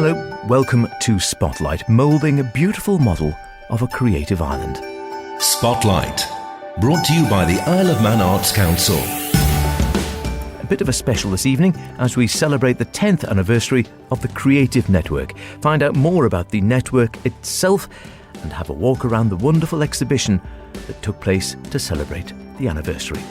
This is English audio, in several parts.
Hello, welcome to Spotlight, moulding a beautiful model of a creative island. Spotlight, brought to you by the Isle of Man Arts Council. A bit of a special this evening as we celebrate the 10th anniversary of the Creative Network. Find out more about the network itself and have a walk around the wonderful exhibition that took place to celebrate the anniversary.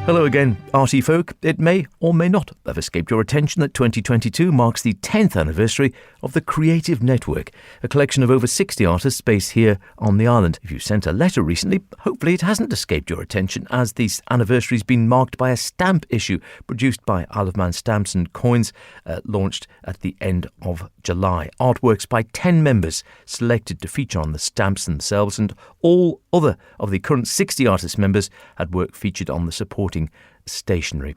Hello again, arty folk. It may or may not have escaped your attention that 2022 marks the 10th anniversary of the Creative Network, a collection of over 60 artists based here on the island. If you sent a letter recently, hopefully it hasn't escaped your attention, as this anniversary's been marked by a stamp issue produced by Isle of Man Stamps and Coins, launched at the end of July. Artworks by 10 members selected to feature on the stamps themselves, and all other of the current 60 artist members had work featured on the supporting stationery.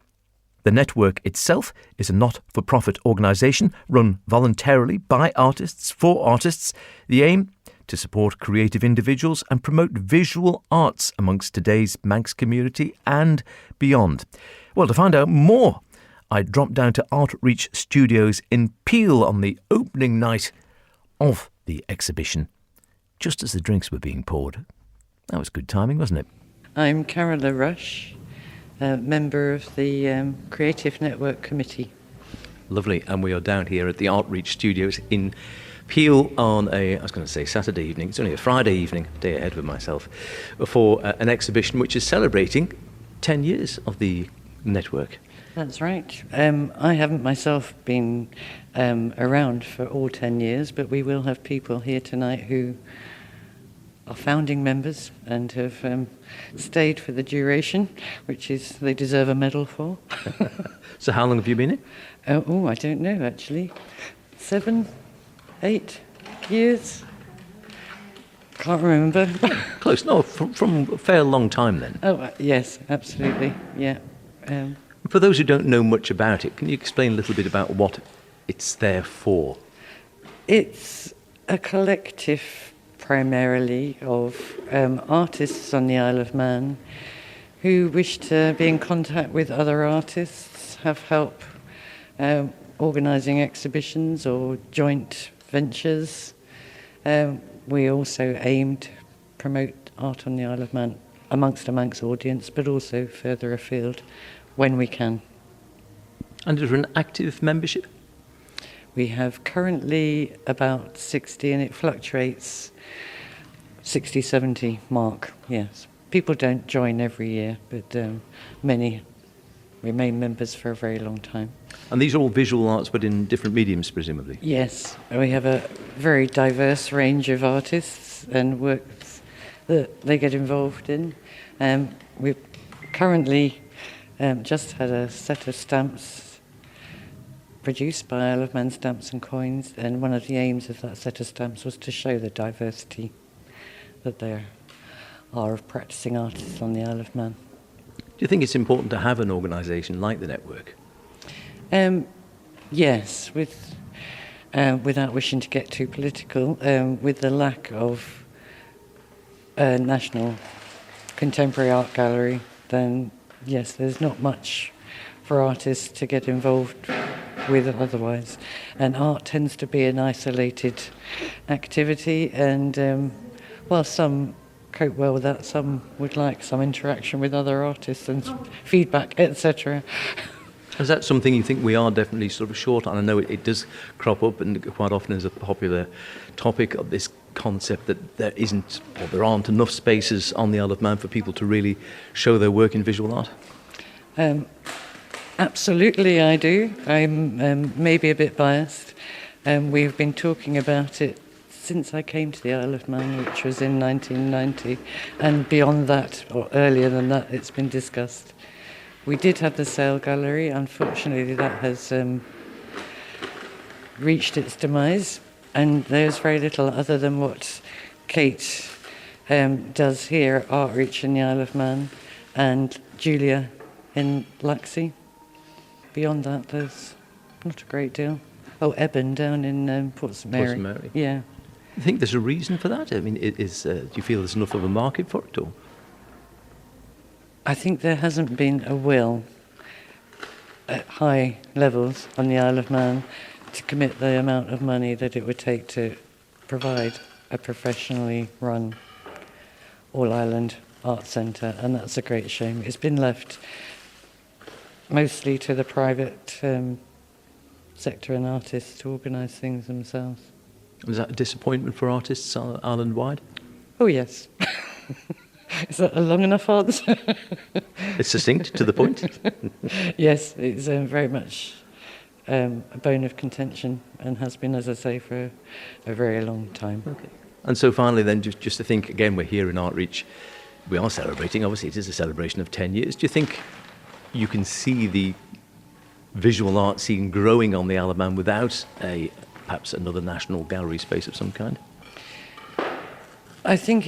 The network itself is a not-for-profit organisation run voluntarily by artists for artists. The aim? To support creative individuals and promote visual arts amongst today's Manx community and beyond. Well, to find out more, I dropped down to ArtReach Studios in Peel on the opening night of the exhibition, just as the drinks were being poured. That was good timing, wasn't it? I'm Carola Rush, a member of the Creative Network Committee. Lovely, and we are down here at the ArtReach Studios in Peel on I was going to say Saturday evening, it's only a Friday evening, day ahead with myself, for an exhibition which is celebrating 10 years of the network. That's right. I haven't myself been around for all 10 years, but we will have people here tonight who are founding members and have stayed for the duration, which is they deserve a medal for. So how long have you been here? I don't know, actually. 7, 8 years? Can't remember. Close, no, from a fair long time then. Oh, yes, absolutely, yeah. For those who don't know much about it, can you explain a little bit about what it's there for? It's a collective, primarily, of artists on the Isle of Man who wish to be in contact with other artists, have help organising exhibitions or joint ventures. We also aim to promote art on the Isle of Man amongst a Manx audience, but also further afield when we can. And is there an active membership? We have currently about 60, and it fluctuates 60, 70 mark, yes. People don't join every year, but many remain members for a very long time. And these are all visual arts, but in different mediums, presumably? Yes, we have a very diverse range of artists and works that they get involved in. We've currently just had a set of stamps produced by Isle of Man Stamps and Coins, and one of the aims of that set of stamps was to show the diversity that there are of practising artists on the Isle of Man. Do you think it's important to have an organisation like the network? Yes, without wishing to get too political, with the lack of a national contemporary art gallery, then yes, there's not much for artists to get involved with otherwise. And art tends to be an isolated activity, and while some cope well with that, some would like some interaction with other artists and feedback, etc. Is that something you think we are definitely sort of short on? I know it does crop up and quite often is a popular topic of this concept that there isn't or there aren't enough spaces on the Isle of Man for people to really show their work in visual art. Absolutely, I do. I'm maybe a bit biased. We've been talking about it since I came to the Isle of Man, which was in 1990, and beyond that, or earlier than that, it's been discussed. We did have the Sale Gallery. Unfortunately, that has reached its demise, and there's very little other than what Kate does here at ArtReach in the Isle of Man, and Julia in Laxey. Beyond that, there's not a great deal. Oh, Eben down in Port St Mary. Port St Mary. Yeah. I think there's a reason for that. I mean, do you feel there's enough of a market for it, or? I think there hasn't been a will at high levels on the Isle of Man to commit the amount of money that it would take to provide a professionally run all-island art centre, and that's a great shame. It's been left mostly to the private sector and artists to organise things themselves. Was that a disappointment for artists island-wide? Oh, yes. Is that a long enough answer? It's succinct, to the point. Yes, it's very much a bone of contention and has been, as I say, for a very long time. Okay. And so finally then, just to think, again, we're here in ArtReach, we are celebrating, obviously it is a celebration of 10 years. Do you think you can see the visual art scene growing on the Isle of Man without perhaps another national gallery space of some kind? I think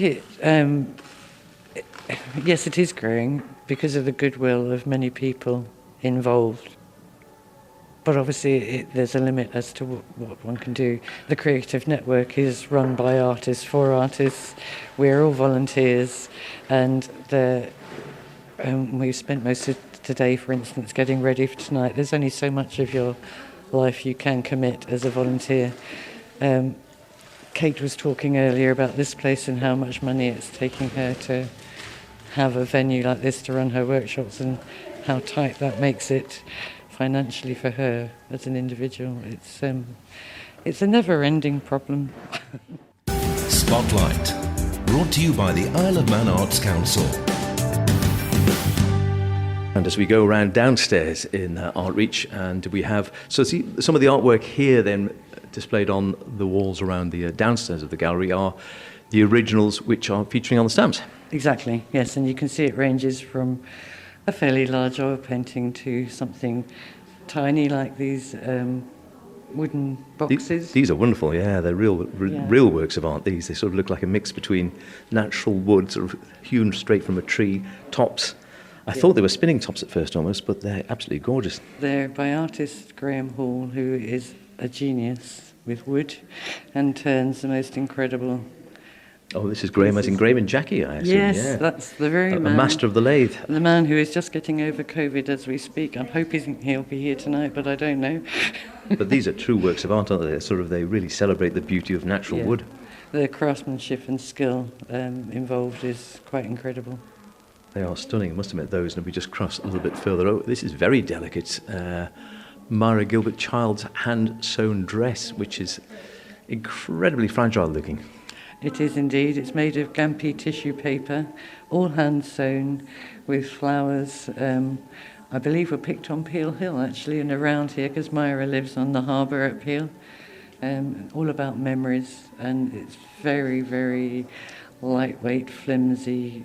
yes, it is growing because of the goodwill of many people involved. But obviously there's a limit as to what one can do. The Creative Network is run by artists for artists. We're all volunteers, and we've spent most of today, for instance, getting ready for tonight. There's only so much of your life you can commit as a volunteer. Kate was talking earlier about this place and how much money it's taking her to have a venue like this to run her workshops, and how tight that makes it financially for her as an individual. It's a never-ending problem. Spotlight, brought to you by the Isle of Man Arts Council. And as we go around downstairs in ArtReach, and we have, see, some of the artwork here then displayed on the walls around the downstairs of the gallery are the originals which are featuring on the stamps. Exactly, yes, and you can see it ranges from a fairly large oil painting to something tiny like these wooden boxes. These are wonderful, yeah, they're real works of art. They sort of look like a mix between natural wood, sort of hewn straight from a tree, tops. I thought they were spinning tops at first almost, but they're absolutely gorgeous. They're by artist Graham Hall, who is a genius with wood and turns the most incredible. Oh, this is Graham, as in Graham and Jackie, I assume. Yes, yeah. That's the very man. A master of the lathe. The man who is just getting over COVID as we speak. I'm hoping he'll be here tonight, but I don't know. But these are true works of art, aren't they? They really celebrate the beauty of natural wood. The craftsmanship and skill involved is quite incredible. They are stunning, I must admit those. And if we just cross a little bit further over, this is very delicate. Myra Gilbert Child's hand-sewn dress, which is incredibly fragile looking. It is indeed. It's made of Gampi tissue paper, all hand-sewn with flowers. I believe were picked on Peel Hill, actually, and around here, because Myra lives on the harbour at Peel. All about memories, and it's very, very lightweight, flimsy,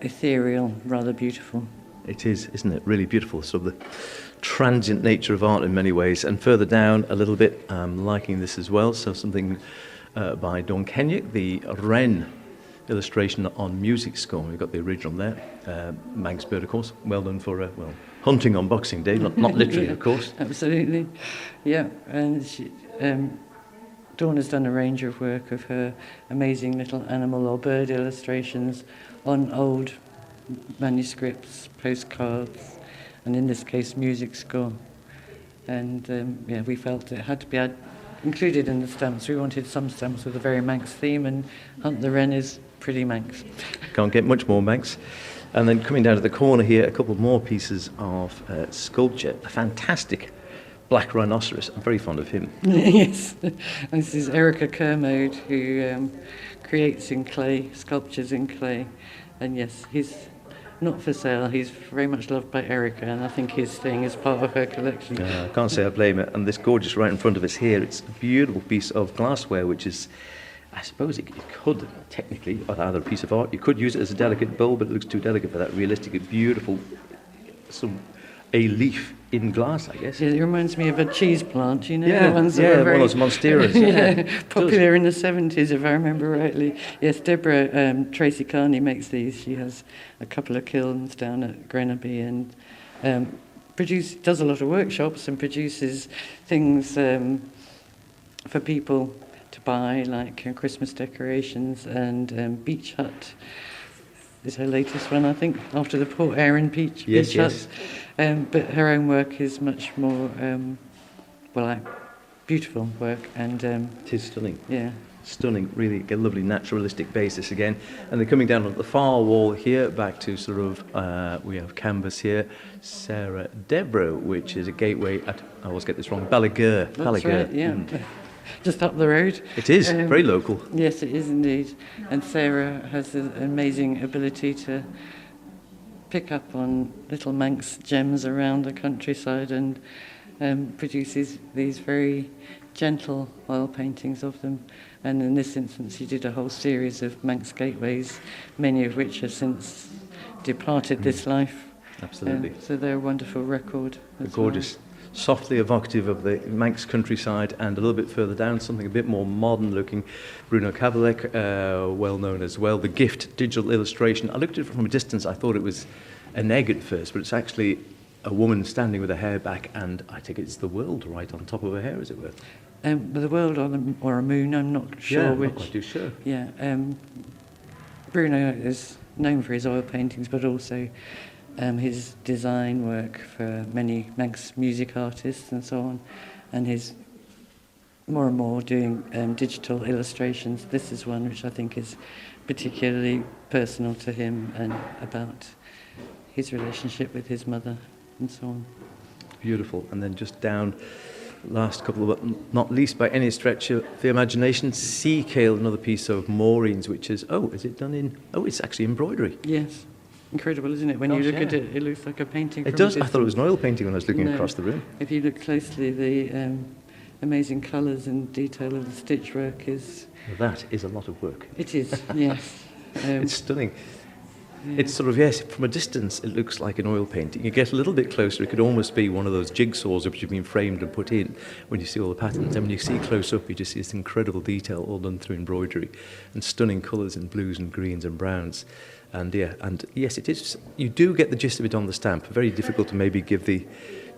ethereal, rather beautiful. It is, isn't it? Really beautiful. Sort of the transient nature of art in many ways. And further down a little bit, I'm liking this as well. So something by Dawn Kenyuk, the wren illustration on music score. We've got the original there. Manx bird, of course, well known for hunting on Boxing Day, not literally, Yeah, of course. Absolutely, yeah. And Dawn has done a range of work of her amazing little animal or bird illustrations on old manuscripts, postcards, and in this case, music score. And we felt it had to be included in the stamps. We wanted some stamps with a very Manx theme, and Hunt the Wren is pretty Manx. Can't get much more Manx. And then coming down to the corner here, a couple more pieces of sculpture. A fantastic black rhinoceros. I'm very fond of him. Yes, this is Erica Kermode, who creates in clay, sculptures in clay. And yes, he's not for sale. He's very much loved by Erica, and I think his thing is part of her collection. I can't say I blame it. And this gorgeous right in front of us here, it's a beautiful piece of glassware, which is, I suppose it could technically, either a piece of art, you could use it as a delicate bowl, but it looks too delicate for that. Realistic, beautiful, a leaf in glass, I guess. Yeah, it reminds me of a cheese plant, you know, yeah, the ones that yeah, were very, one of those monsteras. popular in the 70s, if I remember rightly. Yes, Deborah Tracy Carney makes these. She has a couple of kilns down at Grenaby, and does a lot of workshops and produces things for people to buy, like Christmas decorations, and Beach Hut is her latest one, I think, after the Port Erin Beach Hut. But her own work is much more, beautiful work. And it is stunning. Yeah. Stunning, really a lovely naturalistic basis again. And they're coming down on the far wall here, back to sort of, we have canvas here, Sarah Debro, which is a gateway at, I always get this wrong, Ballagher. That's right, yeah. Just up the road. It is, very local. Yes, it is indeed. And Sarah has an amazing ability to pick up on little Manx gems around the countryside and produces these very gentle oil paintings of them. And in this instance, she did a whole series of Manx gateways, many of which have since departed this life. Absolutely. So they're a wonderful record. Gorgeous. Softly evocative of the Manx countryside, and a little bit further down, something a bit more modern looking. Bruno Kavalek, well known as well. The Gift digital illustration. I looked at it from a distance. I thought it was an egg at first, but it's actually a woman standing with her hair back, and I think it's the world right on top of her hair, as it were. The world or a moon, I'm not sure which. Not quite too sure. Yeah, Bruno is known for his oil paintings, but also his design work for many Manx music artists and so on, and his more and more doing digital illustrations. This is one which I think is particularly personal to him and about his relationship with his mother and so on. Beautiful. And then just down, last couple of, but not least by any stretch of the imagination, Sea Kale, another piece of Maureen's, which is, is it done in, it's actually embroidery. Yes. Incredible, isn't it? When you look at it, it looks like a painting. It does. I thought it was an oil painting when I was looking across the room. If you look closely, the amazing colours and detail of the stitch work is... That is a lot of work. It is, yes. It's stunning. Yeah. It's sort of, yes, from a distance, it looks like an oil painting. You get a little bit closer, it could almost be one of those jigsaws which have been framed and put in when you see all the patterns. And when you see close up, you just see this incredible detail all done through embroidery and stunning colours in blues and greens and browns. And yes, it is. You do get the gist of it on the stamp. Very difficult to maybe give the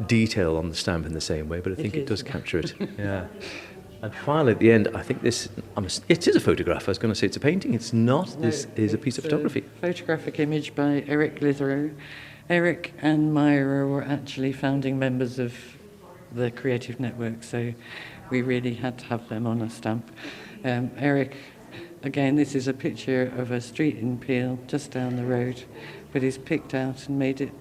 detail on the stamp in the same way, but I think it does capture it. Yeah. And finally, at the end, I think this, it is a photograph. I was going to say it's a painting. It's not. This is a piece of photography. A photographic image by Eric Litherow. Eric and Myra were actually founding members of the Creative Network, so we really had to have them on a stamp. Eric, again, this is a picture of a street in Peel, just down the road, but he's picked out and made it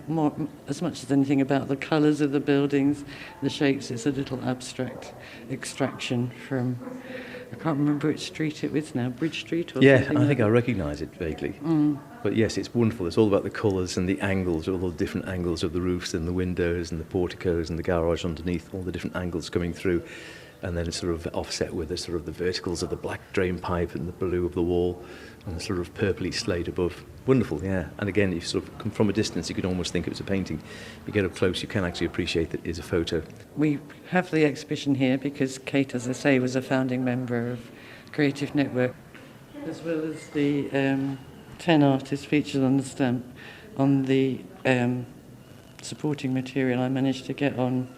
more, as much as anything, about the colours of the buildings, the shapes. It's a little abstract extraction from, I can't remember which street it is now, Bridge Street or something. I think I recognise it vaguely. But yes, it's wonderful. It's all about the colours and the angles, all the different angles of the roofs and the windows and the porticos and the garage underneath, all the different angles coming through. And then it's sort of offset with the sort of the verticals of the black drain pipe and the blue of the wall and the sort of purpley slate above. Wonderful, yeah. And again, if you sort of come from a distance, you could almost think it was a painting. If you get up close, you can actually appreciate that it is a photo. We have the exhibition here because Kate, as I say, was a founding member of Creative Network, as well as the 10 artists featured on the stamp. On the supporting material, I managed to get on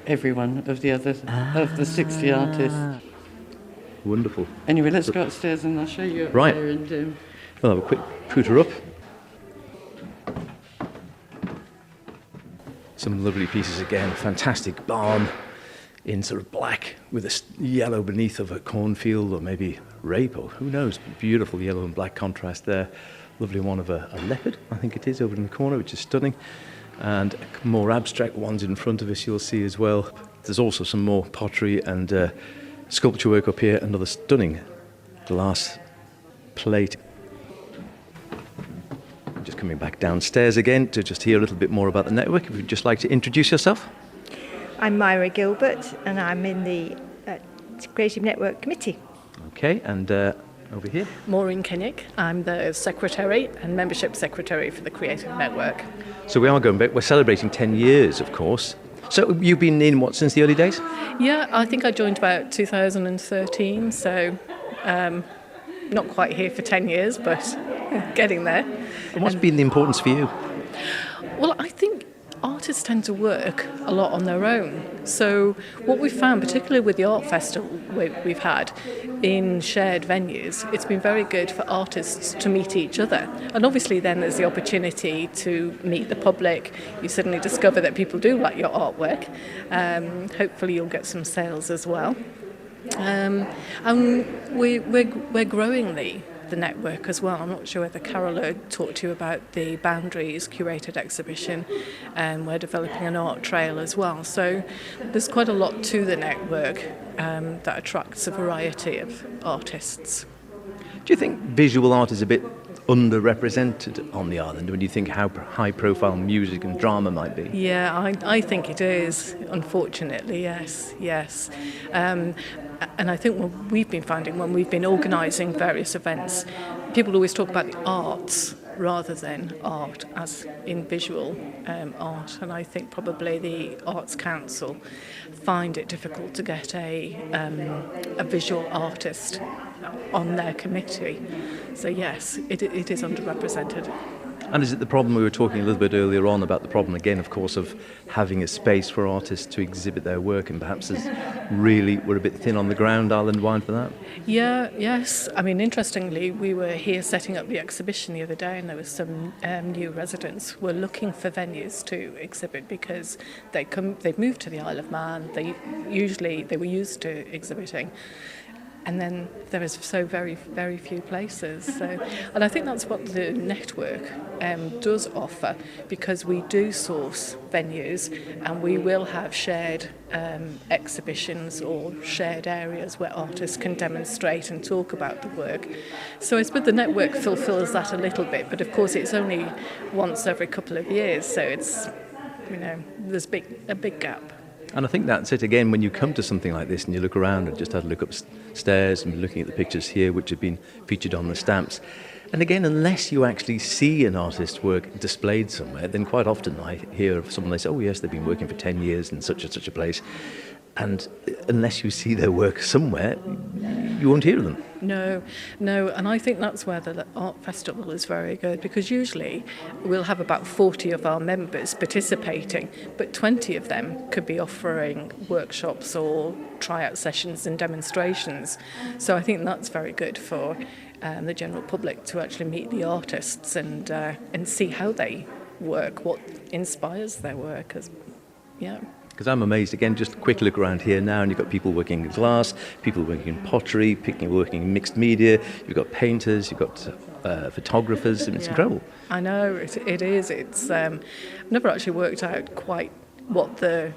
every one of the other of the 60 artists. Wonderful. Anyway, let's go upstairs and I'll show you up there. And we'll have a quick pooter up. Some lovely pieces again. Fantastic barn in sort of black with a yellow beneath of a cornfield or maybe rape or who knows. Beautiful yellow and black contrast there. Lovely one of a leopard, I think it is, over in the corner, which is stunning. And more abstract ones in front of us you'll see as well. There's also some more pottery and sculpture work up here. Another stunning glass plate. Just coming back downstairs again to just hear a little bit more about the network. If you'd just like to introduce yourself. I'm Myra Gilbert and I'm in the Creative Network Committee. Okay, and over here. Maureen Kinnick. I'm the Secretary and Membership Secretary for the Creative Network. So we are going back. We're celebrating 10 years, of course. So you've been in what, since the early days? Yeah, I think I joined about 2013, so not quite here for 10 years, but getting there. And what's been the importance for you? Well, I think artists tend to work a lot on their own. So what we've found, particularly with the art festival we've had in shared venues, it's been very good for artists to meet each other. And obviously then there's the opportunity to meet the public. You suddenly discover that people do like your artwork. Hopefully you'll get some sales as well. And we're growing the network as well. I'm not sure whether Carol had talked to you about the Boundaries curated exhibition, and we're developing an art trail as well. So there's quite a lot to the network that attracts a variety of artists. Do you think visual art is a bit underrepresented on the island when you think how high-profile music and drama might be? Yeah, I think it is, unfortunately, yes. And I think what we've been finding when we've been organising various events, people always talk about the arts rather than art as in visual art, and I think probably the Arts Council find it difficult to get a visual artist on their committee. So yes, it is underrepresented. And is it the problem we were talking a little bit earlier on about the problem again, of course, of having a space for artists to exhibit their work, and perhaps we're a bit thin on the ground island-wide for that? Yes. I mean, interestingly, we were here setting up the exhibition the other day, and there was some new residents who were looking for venues to exhibit because they've moved to the Isle of Man. They were used to exhibiting. And then there is so very, very few places. And I think that's what the network does offer, because we do source venues and we will have shared exhibitions or shared areas where artists can demonstrate and talk about the work. So I suppose the network fulfills that a little bit, but of course it's only once every couple of years, so it's, there's a big gap. And I think that's it again, when you come to something like this and you look around and just had a look upstairs and looking at the pictures here which have been featured on the stamps. And again, unless you actually see an artist's work displayed somewhere, then quite often I hear of someone, they say, oh yes, they've been working for 10 years in such and such a place. And unless you see their work somewhere, you won't hear them. No, and I think that's where the art festival is very good, because usually we'll have about 40 of our members participating, but 20 of them could be offering workshops or tryout sessions and demonstrations. So I think that's very good for the general public to actually meet the artists and see how they work, what inspires their work. Because I'm amazed, again, just a quick look around here now, and you've got people working in glass, people working in pottery, people working in mixed media, you've got painters, you've got photographers, and it's incredible. I know, it is. It's I've never actually worked out quite what the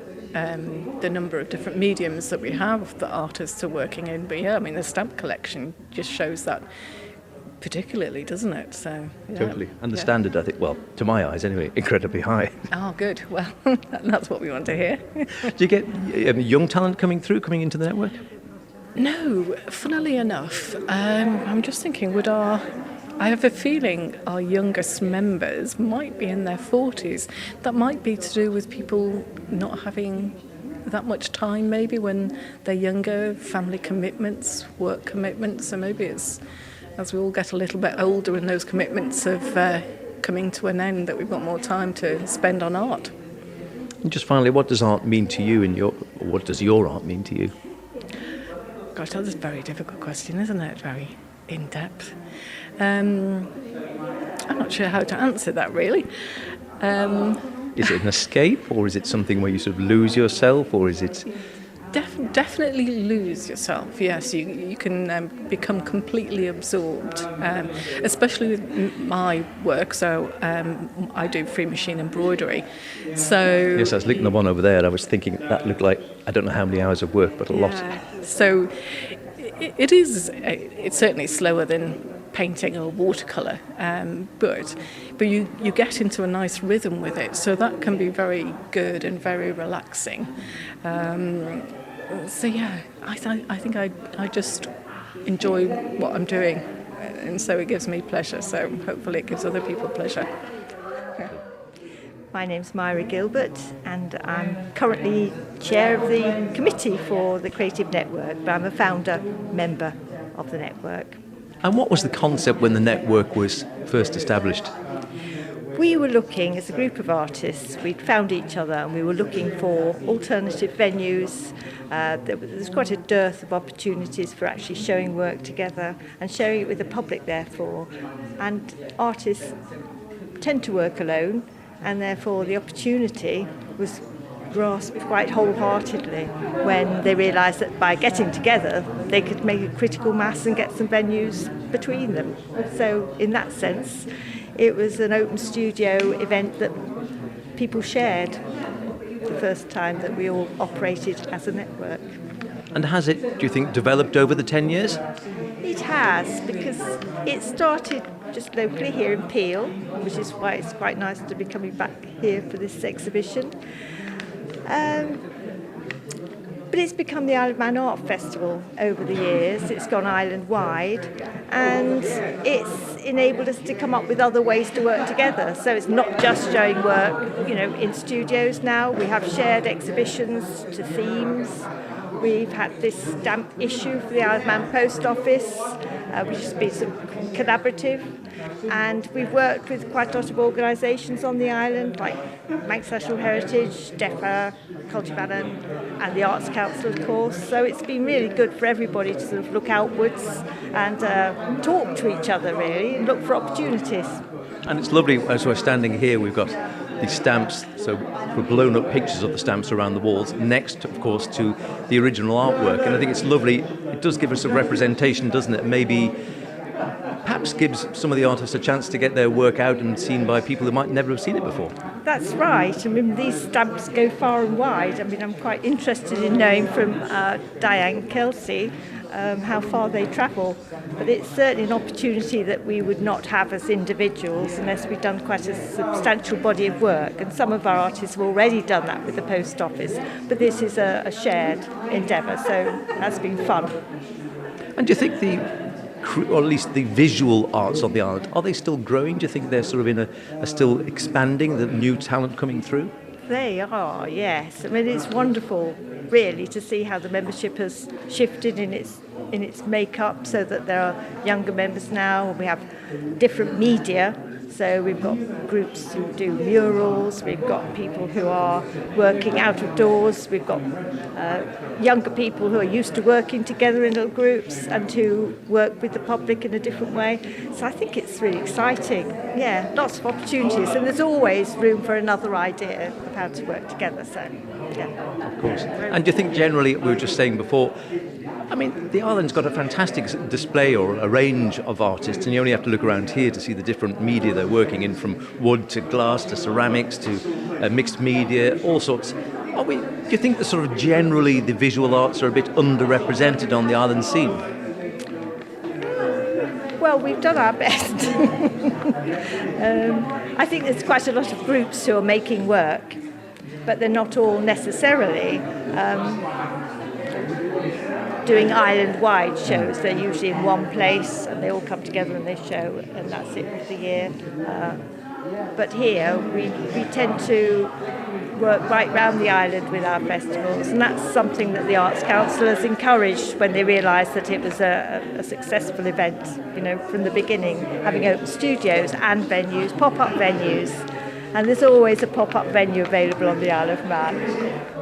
number of different mediums that we have that artists are working in, but the stamp collection just shows that particularly, doesn't it? So Totally. And the standard, I think, well, to my eyes anyway, incredibly high. Oh, good. Well, that's what we want to hear. Do you get young talent coming into the network? No, funnily enough, I'm just thinking, I have a feeling our youngest members might be in their 40s. That might be to do with people not having that much time, maybe when they're younger, family commitments, work commitments, so maybe it's as we all get a little bit older and those commitments have coming to an end, that we've got more time to spend on art. And just finally, what does art mean to you, what does your art mean to you? Gosh, that's a very difficult question, isn't it? Very in-depth. I'm not sure how to answer that, really. Is it an escape, or is it something where you sort of lose yourself, or is it... Definitely lose yourself, yes. You can become completely absorbed, especially with my work. So I do free machine embroidery. So yes, I was looking at the one over there, I was thinking that looked like, I don't know how many hours of work, but a lot. So it's certainly slower than painting or watercolour, but you get into a nice rhythm with it, so that can be very good and very relaxing. I think I just enjoy what I'm doing, and so it gives me pleasure, so hopefully it gives other people pleasure. My name's Myra Gilbert, and I'm currently chair of the committee for the Creative Network, but I'm a founder member of the network. And what was the concept when the network was first established? we were looking, as a group of artists, we'd found each other and we were looking for alternative venues. There was quite a dearth of opportunities for actually showing work together and sharing it with the public, therefore. And artists tend to work alone, and therefore the opportunity was grasped quite wholeheartedly when they realised that by getting together they could make a critical mass and get some venues between them. So in that sense, it was an open studio event that people shared, the first time that we all operated as a network. And has it, do you think, developed over the 10 years? It has, because it started just locally here in Peel, which is why it's quite nice to be coming back here for this exhibition. But it's become the Isle of Man Art Festival over the years. It's gone island-wide, and it's enabled us to come up with other ways to work together. So it's not just showing work, in studios now. We have shared exhibitions to themes. We've had this stamp issue for the Isle of Man Post Office, which has been sort of collaborative. And we've worked with quite a lot of organisations on the island, like Manx National Heritage, DEFA, Cultivalan, and the Arts Council, of course. So it's been really good for everybody to sort of look outwards and talk to each other, really, and look for opportunities. And it's lovely, as we're standing here, we've got these stamps, so we've blown up pictures of the stamps around the walls, next, of course, to the original artwork. And I think it's lovely. It does give us a representation, doesn't it? Maybe perhaps gives some of the artists a chance to get their work out and seen by people who might never have seen it before. That's right. I mean, these stamps go far and wide. I mean, I'm quite interested in knowing from Diane Kelsey how far they travel. But it's certainly an opportunity that we would not have as individuals unless we've done quite a substantial body of work. And some of our artists have already done that with the Post Office. But this is a shared endeavour, so that's been fun. And do you think or at least the visual arts of the island, are they still growing? Do you think they're sort of are still expanding, the new talent coming through? They are, yes. I mean, it's wonderful, really, to see how the membership has shifted in its makeup, so that there are younger members now, and we have different media. So we've got groups who do murals, we've got people who are working out of doors, we've got younger people who are used to working together in little groups and who work with the public in a different way. So I think it's really exciting. Yeah, lots of opportunities, and there's always room for another idea of how to work together. So, yeah. Of course. And do you think generally, we were just saying before, I mean, the island's got a fantastic display or a range of artists, and you only have to look around here to see the different media they're working in, from wood to glass to ceramics to mixed media, all sorts. Do you think that sort of generally the visual arts are a bit underrepresented on the island scene? Well, we've done our best. I think there's quite a lot of groups who are making work, but they're not all necessarily doing island-wide shows. They're usually in one place and they all come together and they show, and that's it for the year. But here we tend to work right round the island with our festivals, and that's something that the Arts Council has encouraged when they realised that it was a successful event, from the beginning, having open studios and venues, pop-up venues. And there's always a pop-up venue available on the Isle of Man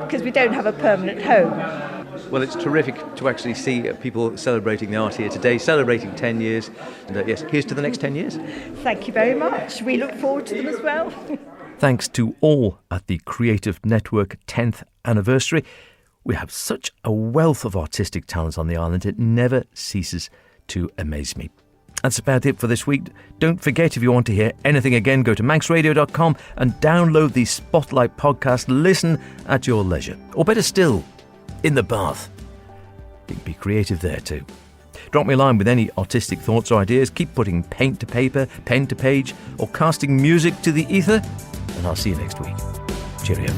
because we don't have a permanent home. Well, it's terrific to actually see people celebrating the art here today, celebrating 10 years. And yes, here's to the next 10 years. Thank you very much. We look forward to them as well. Thanks to all at the Creative Network 10th anniversary. We have such a wealth of artistic talents on the island. It never ceases to amaze me. That's about it for this week. Don't forget, if you want to hear anything again, go to manxradio.com and download the Spotlight podcast. Listen at your leisure. Or better still, in the bath. You can be creative there too. Drop me a line with any artistic thoughts or ideas. Keep putting paint to paper, pen to page, or casting music to the ether. And I'll see you next week. Cheerio.